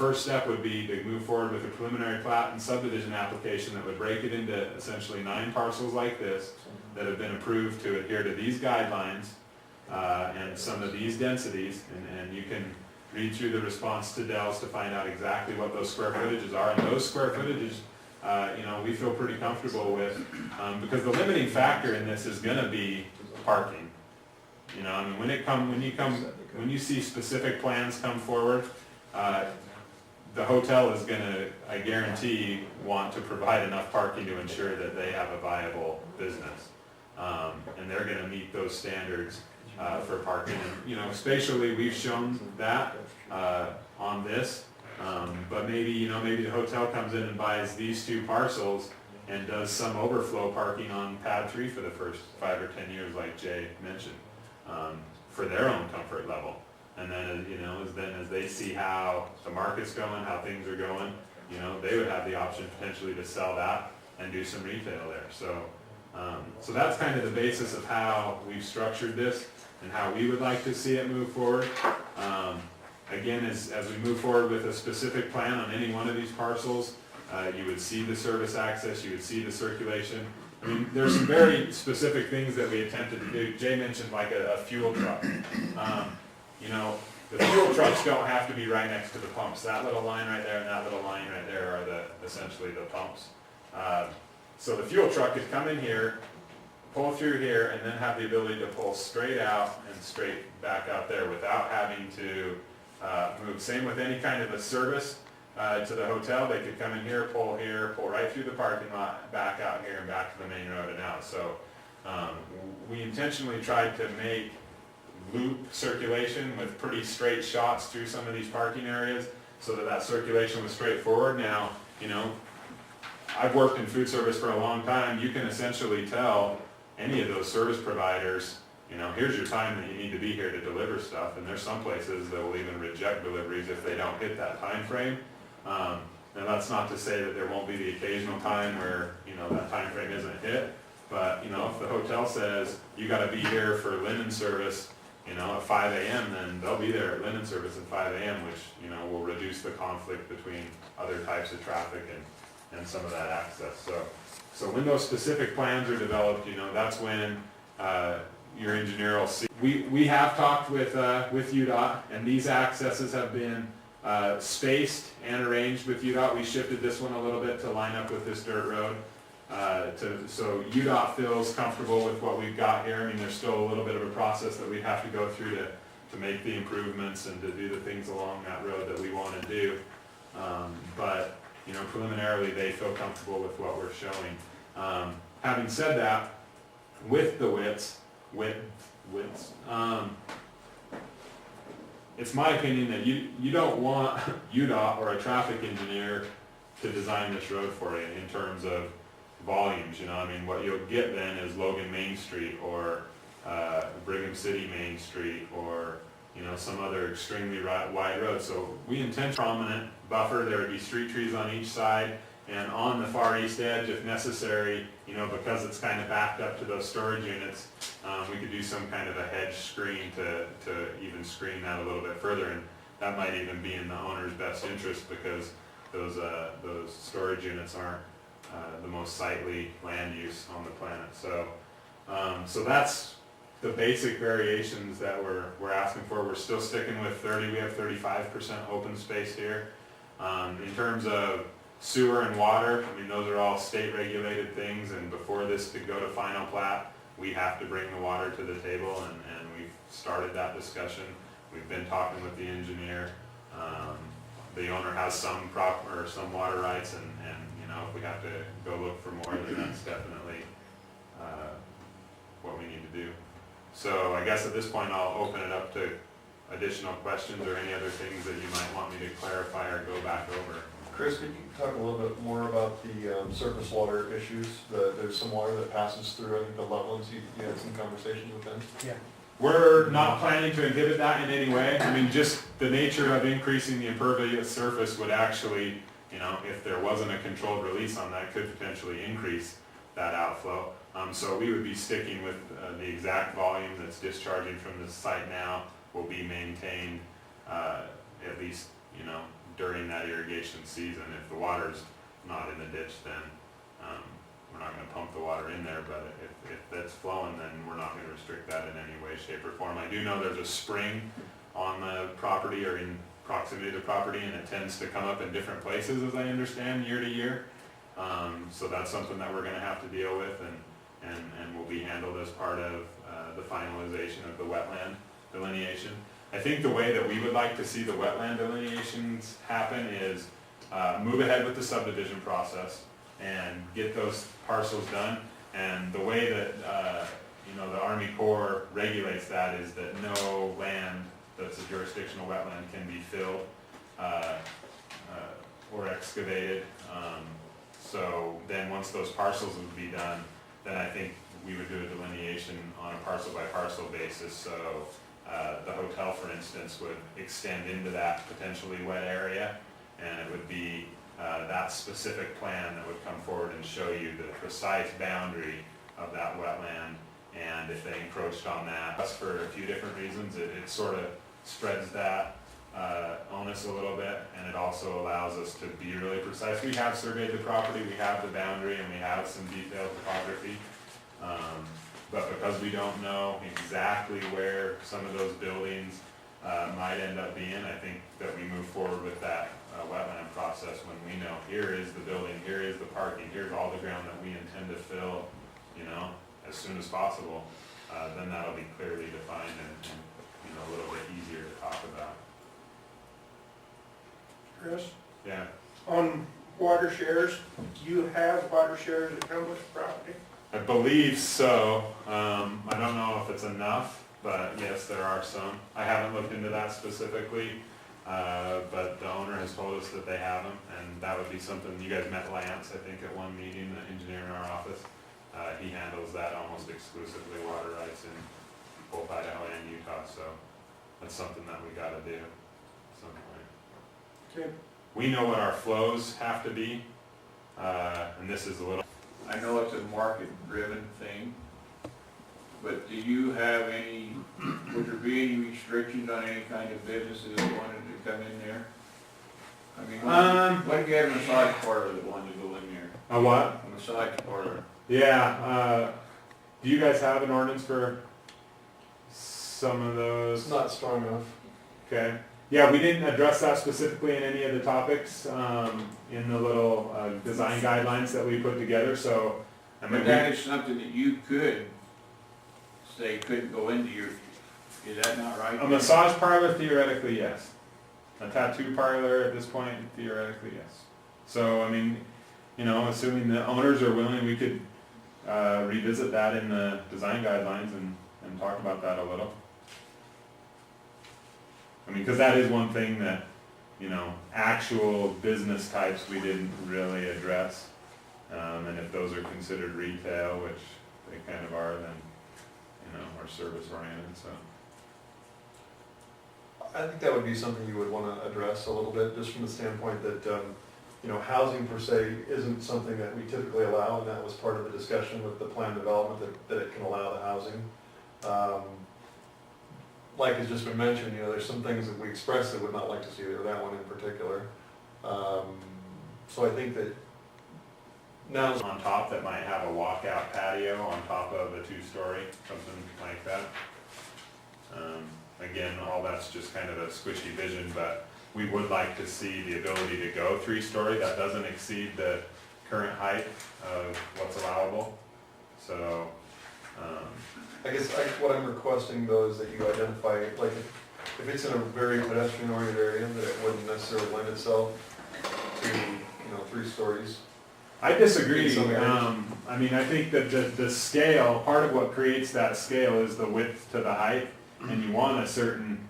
first step would be to move forward with a preliminary plat and subdivision application that would break it into essentially 9 parcels like this that have been approved to adhere to these guidelines and some of these densities, and you can read through the response to Dell's to find out exactly what those square footages are, and those square footages, you know, we feel pretty comfortable with, because the limiting factor in this is going to be parking. You know, I mean, when you see specific plans come forward, the hotel is going to, I guarantee, want to provide enough parking to ensure that they have a viable business, and they're going to meet those standards for parking. And, you know, spatially, we've shown that on this, but maybe, you know, maybe the hotel comes in and buys these 2 parcels and does some overflow parking on pad 3 for the first 5 or 10 years, like Jay mentioned, for their own comfort level. And then, you know, as they see how the market's going, how things are going, you know, they would have the option potentially to sell that and do some retail there. So, so that's kind of the basis of how we've structured this and how we would like to see it move forward. Again, as we move forward with a specific plan on any one of these parcels, you would see the service access, you would see the circulation. I mean, there's some very specific things that we attempted to do. Jay mentioned like a fuel truck. You know, the fuel trucks don't have to be right next to the pumps. That little line right there and that little line right there are essentially the pumps. So the fuel truck could come in here, pull through here, and then have the ability to pull straight out and straight back out there without having to move. Same with any kind of a service to the hotel. They could come in here, pull right through the parking lot, back out here and back to the main road and out. So we intentionally tried to make loop circulation with pretty straight shots through some of these parking areas so that circulation was straightforward. Now, you know, I've worked in food service for a long time. You can essentially tell any of those service providers, you know, here's your time that you need to be here to deliver stuff, and there's some places that will even reject deliveries if they don't hit that time frame. Now that's not to say that there won't be the occasional time where, you know, that time frame isn't hit, but, you know, if the hotel says you got to be here for linen service, you know, at 5 a.m., then they'll be there at linen service at 5 a.m., which, you know, will reduce the conflict between other types of traffic and some of that access. So when those specific plans are developed, you know, that's when your engineer will see. We have talked with UDOT, and these accesses have been spaced and arranged with UDOT. We shifted this one a little bit to line up with this dirt road. So UDOT feels comfortable with what we've got here. I mean, there's still a little bit of a process that we have to go through to make the improvements and to do the things along that road that we want to do. But, you know, preliminarily they feel comfortable with what we're showing. Having said that, with the widths, it's my opinion that you don't want UDOT or a traffic engineer to design this road for you in terms of volumes. You know, I mean, what you'll get then is Logan Main Street or Brigham City Main Street or, you know, some other extremely wide road. So we intend prominent buffer. There would be street trees on each side, and on the far east edge, if necessary, you know, because it's kind of backed up to those storage units, we could do some kind of a hedge screen to even screen that a little bit further, and that might even be in the owner's best interest because those storage units aren't the most sightly land use on the planet. So, so that's the basic variations that we're asking for. We're still sticking with 30. We have 35% open space here. In terms of sewer and water, I mean, those are all state regulated things, and before this could go to final plat, we have to bring the water to the table, and we've started that discussion. We've been talking with the engineer. The owner has some water rights, and you know, if we have to go look for more, then that's definitely what we need to do. So I guess at this point I'll open it up to additional questions or any other things that you might want me to clarify or go back over. Chris, could you talk a little bit more about the surface water issues? There's some water that passes through, I think, the Lovelands. You had some conversations with them? Yeah. We're not planning to inhibit that in any way. I mean, just the nature of increasing the impervious surface would actually, you know, if there wasn't a controlled release on that, could potentially increase that outflow. So we would be sticking with the exact volume that's discharging from the site now will be maintained at least, you know, during that irrigation season. If the water's not in the ditch, then we're not gonna pump the water in there, but if that's flowing, then we're not gonna restrict that in any way, shape, or form. I do know there's a spring on the property or in proximity to the property, and it tends to come up in different places, as I understand, year to year. So that's something that we're gonna have to deal with and will be handled as part of the finalization of the wetland delineation. I think the way that we would like to see the wetland delineations happen is move ahead with the subdivision process and get those parcels done. And the way that the Army Corps regulates that is that no land that's a jurisdictional wetland can be filled or excavated. So then once those parcels would be done, then I think we would do a delineation on a parcel by parcel basis. So the hotel, for instance, would extend into that potentially wet area, and it would be that specific plan that would come forward and show you the precise boundary of that wetland. And if they encroached on that, that's for a few different reasons. It sort of spreads that onus a little bit, and it also allows us to be really precise. We have surveyed the property, we have the boundary, and we have some detailed topography. But because we don't know exactly where some of those buildings might end up being, I think that we move forward with that wetland process when we know here is the building, here is the parking, here's all the ground that we intend to fill, as soon as possible. Then that'll be clearly defined and a little bit easier to talk about. Chris, Yeah. on water shares, do you have water shares that come with the property? I believe so. I don't know if it's enough, but yes, there are some. I haven't looked into that specifically, but the owner has told us that they have them, and that would be something. You guys met Lance, I think, at one meeting, the engineer in our office. He handles that almost exclusively, water rights in both Idaho and Utah, so that's something that we gotta do at some point. Okay. We know what our flows have to be, and this is a little. I know it's a market-driven thing, but do you have any, would there be any restrictions on any kind of businesses that wanted to come in there? I mean, what if you had a massage parlor that wanted to go in there? A what? A massage parlor. Yeah, do you guys have an ordinance for some of those? It's not strong enough. Okay. Yeah, we didn't address that specifically in any of the topics in the little design guidelines that we put together, so. I mean, But that is something that you could say couldn't go into your, is that not right? a massage parlor, theoretically, yes. A tattoo parlor at this point, theoretically, yes. So, I mean, assuming the owners are willing, we could revisit that in the design guidelines and talk about that a little. I mean, because that is one thing that, actual business types we didn't really address. And if those are considered retail, which they kind of are, then, are service oriented, so. I think that would be something you would want to address a little bit, just from the standpoint that, housing per se isn't something that we typically allow, and that was part of the discussion with the plan development, that it can allow the housing. Like has just been mentioned, there's some things that we expressly would not like to see there, that one in particular. So I think that now. On top that might have a walkout patio on top of a 2-story, something like that. Again, all that's just kind of a squishy vision, but we would like to see the ability to go 3-story. That doesn't exceed the current height of what's allowable. So, I guess what I'm requesting though is that you identify, like, if it's in a very pedestrian-oriented area, that it wouldn't necessarily lend itself to, 3 stories. I disagree. In some areas. I mean, I think that the scale, part of what creates that scale is the width to the height, and you want a certain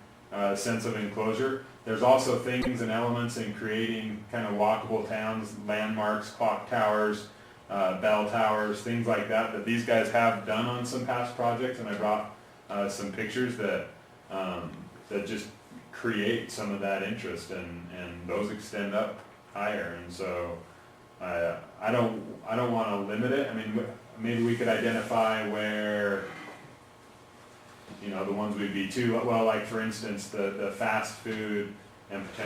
sense of enclosure. There's also things and elements in creating kind of walkable towns, landmarks, clock towers, bell towers, things like that these guys have done on some past projects, and I brought some pictures that just create some of that interest, and those extend up higher, and so I don't want to limit it. I mean, maybe we could identify where the ones would be too, well, like for instance, the fast food and potential